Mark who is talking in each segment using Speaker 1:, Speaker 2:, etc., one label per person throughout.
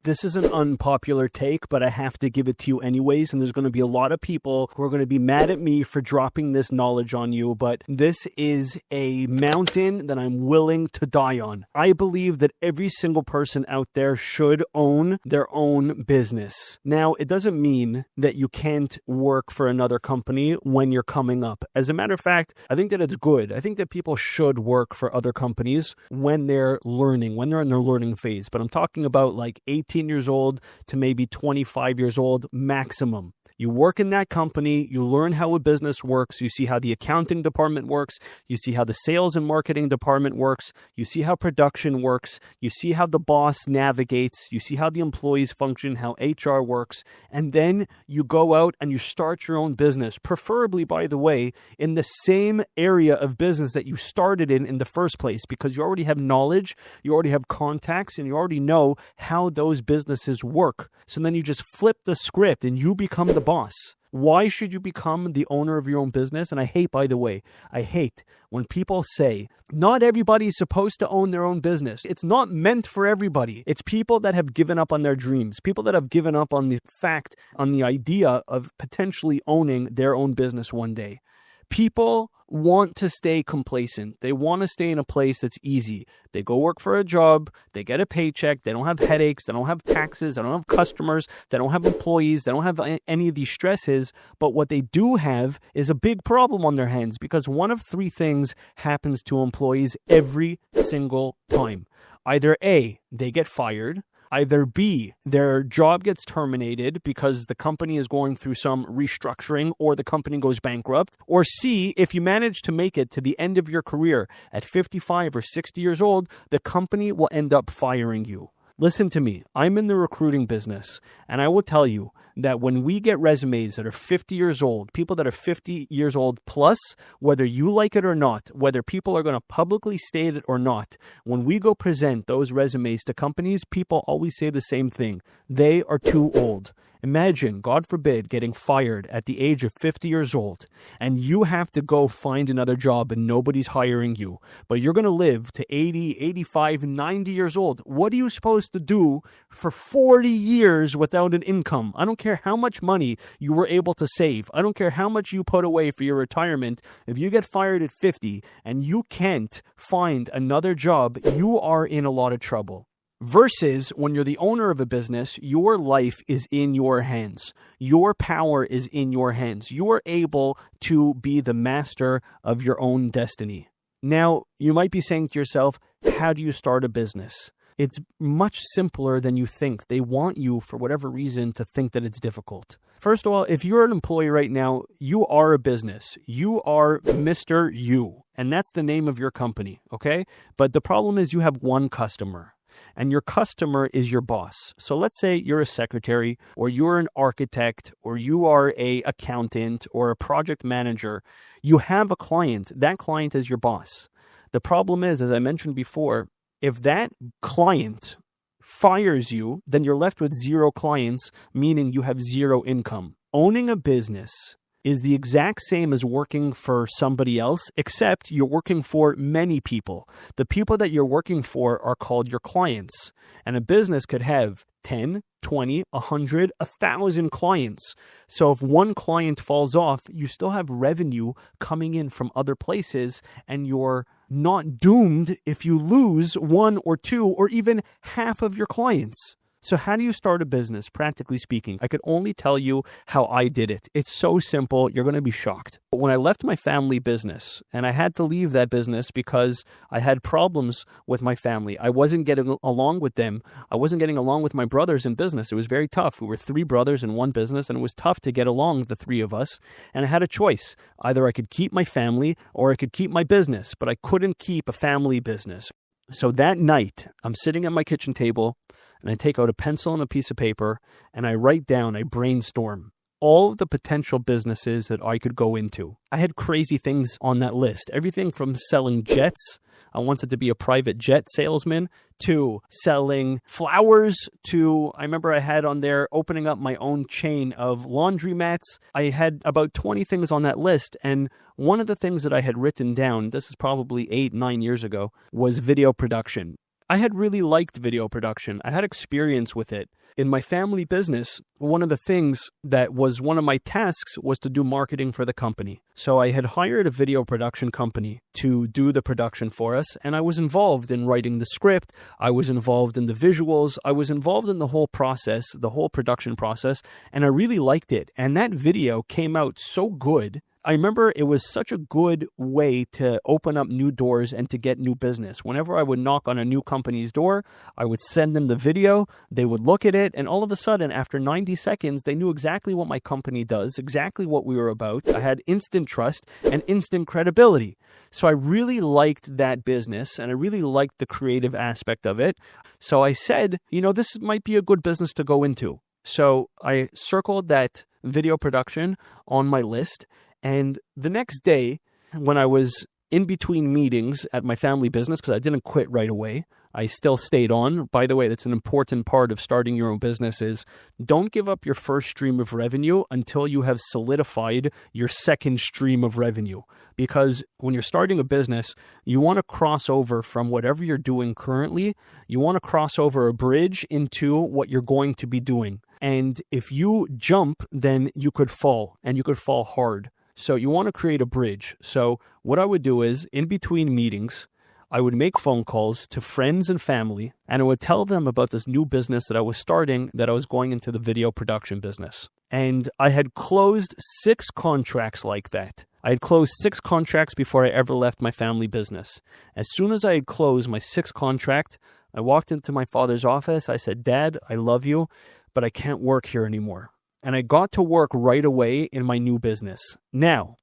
Speaker 1: This is an unpopular take, but I have to give it to you anyways, and there's going to be a lot of people who are going to be mad at me for dropping this knowledge on you, but this is a mountain that I'm willing to die on. I believe that every single person out there should own their own business. Now, it doesn't mean that you can't work for another company when you're coming up. As a matter of fact, I think that it's good. I think that people should work for other companies when they're learning, when they're in their learning phase, but I'm talking about like 18 years old to maybe 25 years old maximum. You work in that company, you learn how a business works, you see how the accounting department works, you see how the sales and marketing department works, you see how production works, you see how the boss navigates, you see how the employees function, how HR works, and then you go out and you start your own business, preferably, by the way, in the same area of business that you started in the first place, because you already have knowledge, you already have contacts, and you already know how those businesses work. So then you just flip the script and you become the boss. Why should you become the owner of your own business? And I hate, by the way, I hate when people say, not everybody is supposed to own their own business. It's not meant for everybody. It's people that have given up on their dreams, people that have given up on the fact, on the idea of potentially owning their own business one day. People want to stay complacent. They want to stay in a place that's easy. They go work for a job, they get a paycheck, they don't have headaches, they don't have taxes, they don't have customers, they don't have employees, they don't have any of these stresses. But what they do have is a big problem on their hands, because one of three things happens to employees every single time. Either A, they get fired. Either B, their job gets terminated because the company is going through some restructuring or the company goes bankrupt. Or C, if you manage to make it to the end of your career at 55 or 60 years old, the company will end up firing you. Listen to me. I'm in the recruiting business, and I will tell you that when we get resumes that are 50 years old, people that are 50 years old plus, whether you like it or not, whether people are going to publicly state it or not, when we go present those resumes to companies, people always say the same thing. They are too old. Imagine, God forbid, getting fired at the age of 50 years old, and you have to go find another job and nobody's hiring you, but you're going to live to 80, 85, 90 years old. What are you supposed to do for 40 years without an income? I don't care how much money you were able to save. I don't care how much you put away for your retirement. If you get fired at 50 and you can't find another job, you are in a lot of trouble. Versus when you're the owner of a business, your life is in your hands. Your power is in your hands. You are able to be the master of your own destiny. Now, you might be saying to yourself, how do you start a business? It's much simpler than you think. They want you, for whatever reason, to think that it's difficult. First of all, if you're an employee right now, you are a business. You are Mr. You, and that's the name of your company, okay? But the problem is you have one customer. And your customer is your boss. So let's say you're a secretary, or you're an architect, or you are an accountant, or a project manager. You have a client. That client is your boss. The problem is, as I mentioned before, if that client fires you, then you're left with zero clients, meaning you have zero income. Owning a business is the exact same as working for somebody else, except you're working for many people. The people that you're working for are called your clients. And a business could have 10, 20, 100, 1,000 clients. So if one client falls off, you still have revenue coming in from other places, and you're not doomed if you lose one or two or even half of your clients. So how do you start a business, practically speaking? I could only tell you how I did it. It's so simple, you're going to be shocked. But when I left my family business, and I had to leave that business because I had problems with my family. I wasn't getting along with them. I wasn't getting along with my brothers in business. It was very tough. We were three brothers in one business, and it was tough to get along, the three of us. And I had a choice. Either I could keep my family or I could keep my business, but I couldn't keep a family business. So that night, I'm sitting at my kitchen table, and I take out a pencil and a piece of paper, and I write down, I brainstorm all of the potential businesses that I could go into. I had crazy things on that list. Everything from selling jets. I wanted to be a private jet salesman, to selling flowers, to, I remember I had on there opening up my own chain of laundromats. I had about 20 things on that list. And one of the things that I had written down, this is probably 8-9 years ago, was video production. I had really liked video production. I had experience with it. In my family business, one of the things that was one of my tasks was to do marketing for the company. So I had hired a video production company to do the production for us, and I was involved in writing the script. I was involved in the visuals. I was involved in the whole process, the whole production process, and I really liked it. And that video came out so good. I remember it was such a good way to open up new doors and to get new business. Whenever I would knock on a new company's door, I would send them the video, they would look at it, and all of a sudden, after 90 seconds, they knew exactly what my company does, exactly what we were about. I had instant trust and instant credibility. So I really liked that business, and I really liked the creative aspect of it. So I said, this might be a good business to go into. So I circled that video production on my list. And the next day, when I was in between meetings at my family business, because I didn't quit right away, I still stayed on. By the way, that's an important part of starting your own business is don't give up your first stream of revenue until you have solidified your second stream of revenue. Because when you're starting a business, you want to cross over from whatever you're doing currently. You want to cross over a bridge into what you're going to be doing. And if you jump, then you could fall, and you could fall hard. So you want to create a bridge. So what I would do is, in between meetings, I would make phone calls to friends and family, and I would tell them about this new business that I was starting, that I was going into the video production business. And I had closed 6 contracts like that. I had closed 6 contracts before I ever left my family business. As soon as I had closed my 6th contract, I walked into my father's office. I said, "Dad, I love you, but I can't work here anymore." And I got to work right away in my new business. Now,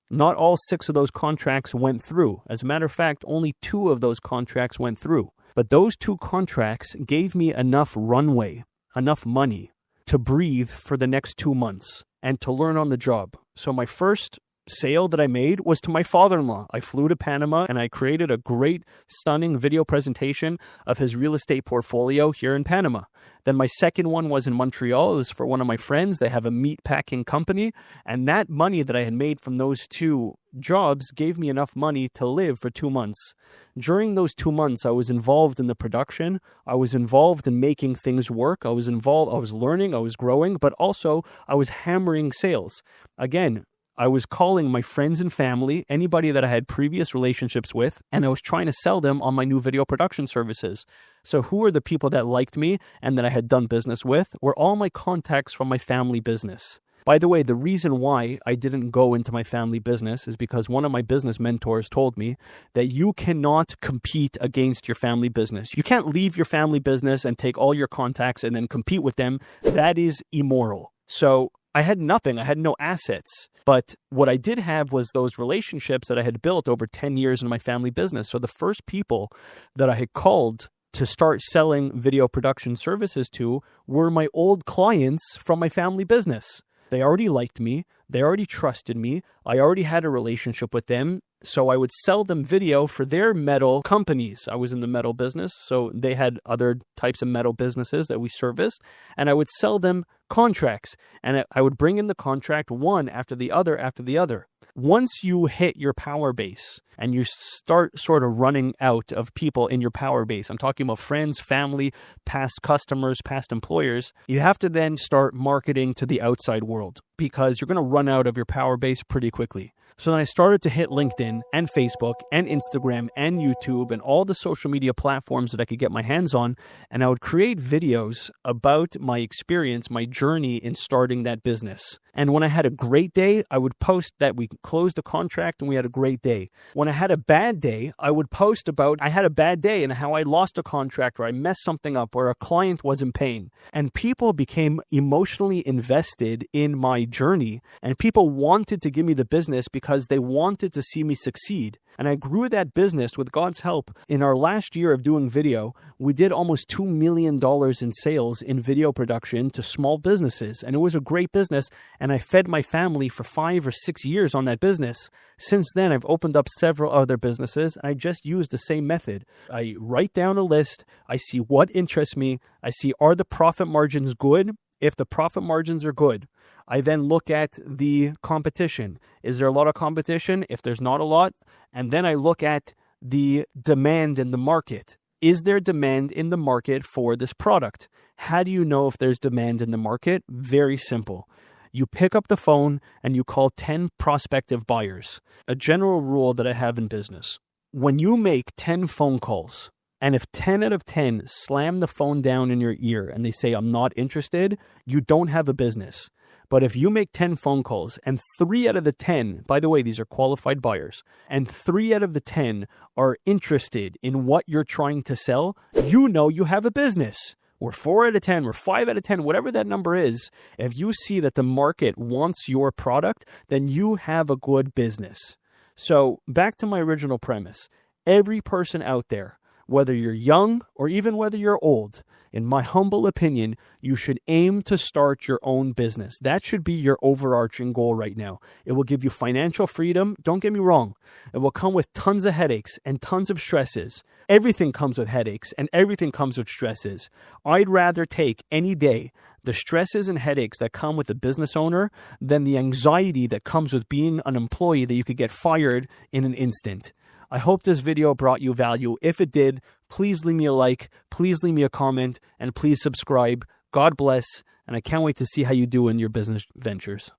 Speaker 1: not all 6 of those contracts went through. As a matter of fact, only 2 of those contracts went through. But those 2 contracts gave me enough runway, enough money to breathe for the next 2 months and to learn on the job. So my first sale that I made was to my father-in-law. I flew to Panama and I created a great, stunning video presentation of his real estate portfolio here in Panama. Then my second one was in Montreal. It was for one of my friends. They have a meat packing company. And that money that I had made from those 2 jobs gave me enough money to live for 2 months. During those 2 months, I was involved in the production. I was involved in making things work. I was learning, I was growing, but also I was hammering sales. Again, I was calling my friends and family, anybody that I had previous relationships with, and I was trying to sell them on my new video production services. So who were the people that liked me and that I had done business with? Were all my contacts from my family business. By the way, the reason why I didn't go into my family business is because one of my business mentors told me that you cannot compete against your family business. You can't leave your family business and take all your contacts and then compete with them. That is immoral. So I had nothing. I had no assets. But what I did have was those relationships that I had built over 10 years in my family business. So the first people that I had called to start selling video production services to were my old clients from my family business. They already liked me. They already trusted me. I already had a relationship with them. So I would sell them video for their metal companies. I was in the metal business, so they had other types of metal businesses that we serviced, and I would sell them contracts, and I would bring in the contract one after the other. Once you hit your power base and you start sort of running out of people in your power base, I'm talking about friends, family, past customers, past employers, you have to then start marketing to the outside world because you're going to run out of your power base pretty quickly. So then I started to hit LinkedIn and Facebook and Instagram and YouTube and all the social media platforms that I could get my hands on. And I would create videos about my experience, my journey in starting that business. And when I had a great day, I would post that we closed the contract and we had a great day. When I had a bad day, I would post about I had a bad day and how I lost a contract or I messed something up or a client was in pain. And people became emotionally invested in my journey. And people wanted to give me the business because they wanted to see me succeed. And I grew that business with God's help. In our last year of doing video, we did almost $2 million in sales in video production to small businesses. And it was a great business. And I fed my family for 5 or 6 years on that business. Since then, I've opened up several other businesses. And I just use the same method. I write down a list. I see what interests me. I see, are the profit margins good? If the profit margins are good, I then look at the competition. Is there a lot of competition? If there's not a lot, and then I look at the demand in the market. Is there demand in the market for this product? How do you know if there's demand in the market? Very simple. You pick up the phone and you call 10 prospective buyers. A general rule that I have in business. When you make 10 phone calls, and if 10 out of 10 slam the phone down in your ear and they say, I'm not interested, you don't have a business. But if you make 10 phone calls and 3 out of the 10, by the way, these are qualified buyers, and 3 out of the 10 are interested in what you're trying to sell, you know you have a business. Or 4 out of 10, or 5 out of 10, whatever that number is, if you see that the market wants your product, then you have a good business. So back to my original premise, every person out there, whether you're young or even whether you're old, in my humble opinion, you should aim to start your own business. That should be your overarching goal right now. It will give you financial freedom. Don't get me wrong. It will come with tons of headaches and tons of stresses. Everything comes with headaches and everything comes with stresses. I'd rather take any day the stresses and headaches that come with a business owner than the anxiety that comes with being an employee that you could get fired in an instant. I hope this video brought you value. If it did, please leave me a like, please leave me a comment, and please subscribe. God bless, and I can't wait to see how you do in your business ventures.